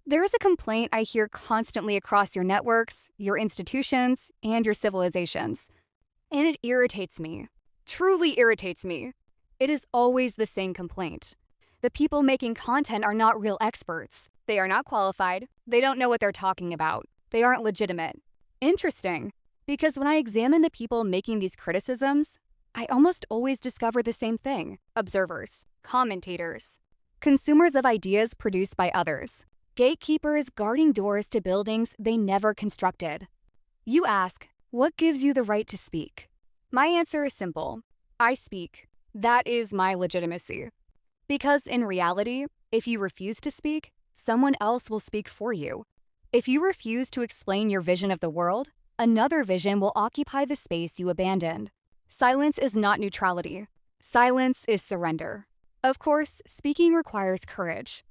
There is a complaint I hear constantly across your networks, your institutions, and your civilizations. And it irritates me. Truly irritates me. It is always the same complaint. The people making content are not real experts. They are not qualified. They don't know what they're talking about. They aren't legitimate. Interesting, because when I examine the people making these criticisms, I almost always discover the same thing: observers, commentators, consumers of ideas produced by others, gatekeepers guarding doors to buildings they never constructed. You ask, what gives you the right to speak? My answer is simple: I speak. That is my legitimacy. Because in reality, if you refuse to speak, someone else will speak for you. If you refuse to explain your vision of the world, another vision will occupy the space you abandoned. Silence is not neutrality. Silence is surrender. Of course, speaking requires courage.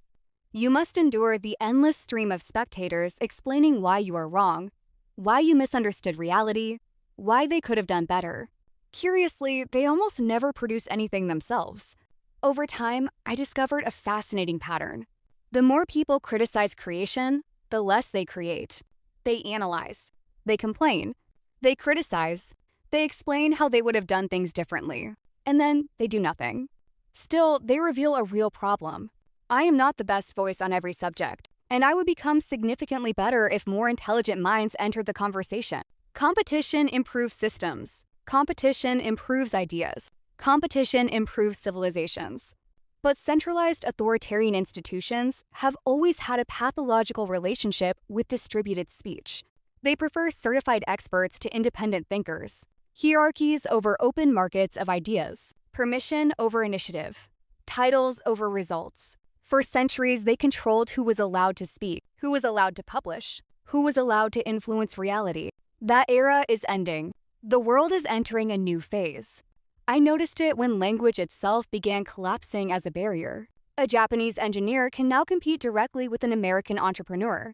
You must endure the endless stream of spectators explaining why you are wrong, why you misunderstood reality, why they could have done better. Curiously, they almost never produce anything themselves. Over time, I discovered a fascinating pattern. The more people criticize creation, the less they create. They analyze. They complain. They criticize. They explain how they would have done things differently. And then they do nothing. Still, they reveal a real problem. I am not the best voice on every subject, and I would become significantly better if more intelligent minds entered the conversation. Competition improves systems. Competition improves ideas. Competition improves civilizations. But centralized authoritarian institutions have always had a pathological relationship with distributed speech. They prefer certified experts to independent thinkers, hierarchies over open markets of ideas, permission over initiative, titles over results. For centuries, they controlled who was allowed to speak, who was allowed to publish, who was allowed to influence reality. That era is ending. The world is entering a new phase. I noticed it when language itself began collapsing as a barrier. A Japanese engineer can now compete directly with an American entrepreneur.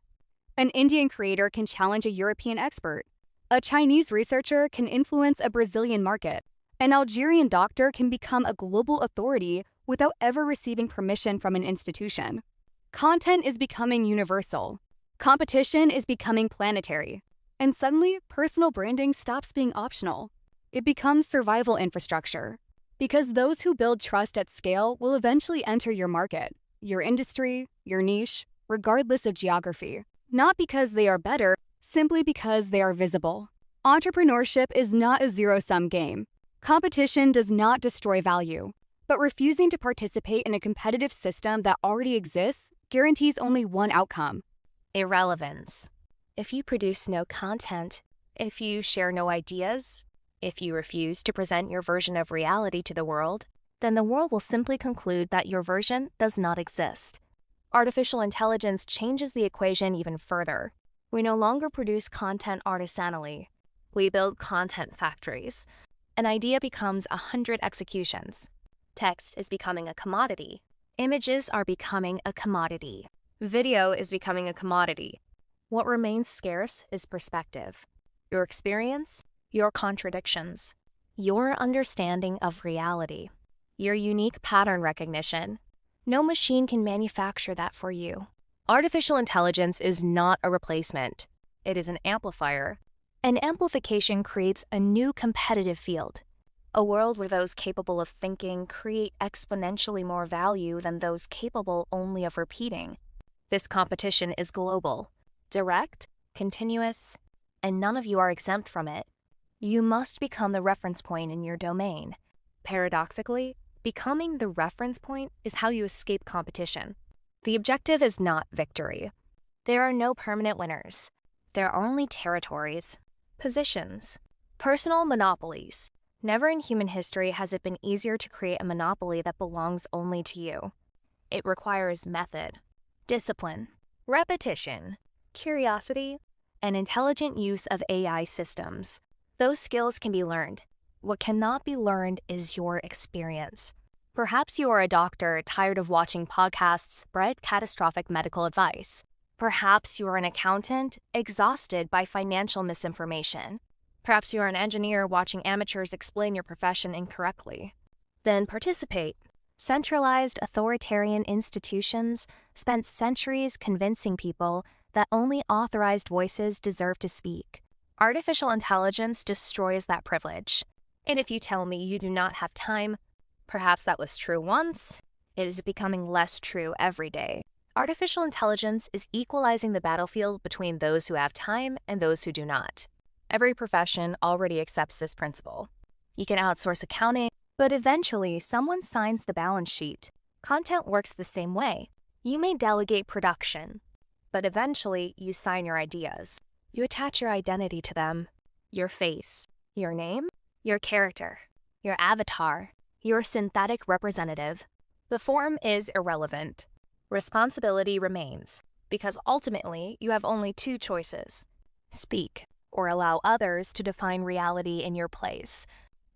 An Indian creator can challenge a European expert. A Chinese researcher can influence a Brazilian market. An Algerian doctor can become a global authority without ever receiving permission from an institution. Content is becoming universal. Competition is becoming planetary. And suddenly, personal branding stops being optional. It becomes survival infrastructure. Because those who build trust at scale will eventually enter your market, your industry, your niche, regardless of geography. Not because they are better, simply because they are visible. Entrepreneurship is not a zero-sum game. Competition does not destroy value. But refusing to participate in a competitive system that already exists guarantees only one outcome: irrelevance. If you produce no content, if you share no ideas, if you refuse to present your version of reality to the world, then the world will simply conclude that your version does not exist. Artificial intelligence changes the equation even further. We no longer produce content artisanally. We build content factories. An idea becomes 100 executions. Text is becoming a commodity. Images are becoming a commodity. Video is becoming a commodity. What remains scarce is perspective. Your experience, your contradictions, your understanding of reality, your unique pattern recognition. No machine can manufacture that for you. Artificial intelligence is not a replacement. It is an amplifier. An amplification creates a new competitive field, a world where those capable of thinking create exponentially more value than those capable only of repeating. This competition is global, direct, continuous, and none of you are exempt from it. You must become the reference point in your domain. Paradoxically, becoming the reference point is how you escape competition. The objective is not victory. There are no permanent winners. There are only territories, positions, personal monopolies. Never in human history has it been easier to create a monopoly that belongs only to you. It requires method, discipline, repetition, curiosity, and intelligent use of AI systems. Those skills can be learned. What cannot be learned is your experience. Perhaps you are a doctor tired of watching podcasts spread catastrophic medical advice. Perhaps you are an accountant exhausted by financial misinformation. Perhaps you are an engineer watching amateurs explain your profession incorrectly. Then participate. Centralized authoritarian institutions spent centuries convincing people that only authorized voices deserve to speak. Artificial intelligence destroys that privilege. And if you tell me you do not have time, perhaps that was true once, it is becoming less true every day. Artificial intelligence is equalizing the battlefield between those who have time and those who do not. Every profession already accepts this principle. You can outsource accounting, but eventually someone signs the balance sheet. Content works the same way. You may delegate production, but eventually you sign your ideas. You attach your identity to them, your face, your name, your character, your avatar, your synthetic representative. The form is irrelevant. Responsibility remains, because ultimately you have only two choices: speak or allow others to define reality in your place.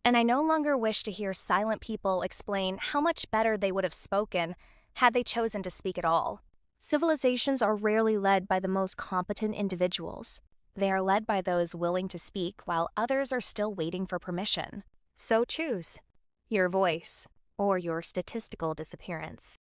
And I no longer wish to hear silent people explain how much better they would have spoken had they chosen to speak at all. Civilizations are rarely led by the most competent individuals. They are led by those willing to speak while others are still waiting for permission. So choose your voice or your statistical disappearance.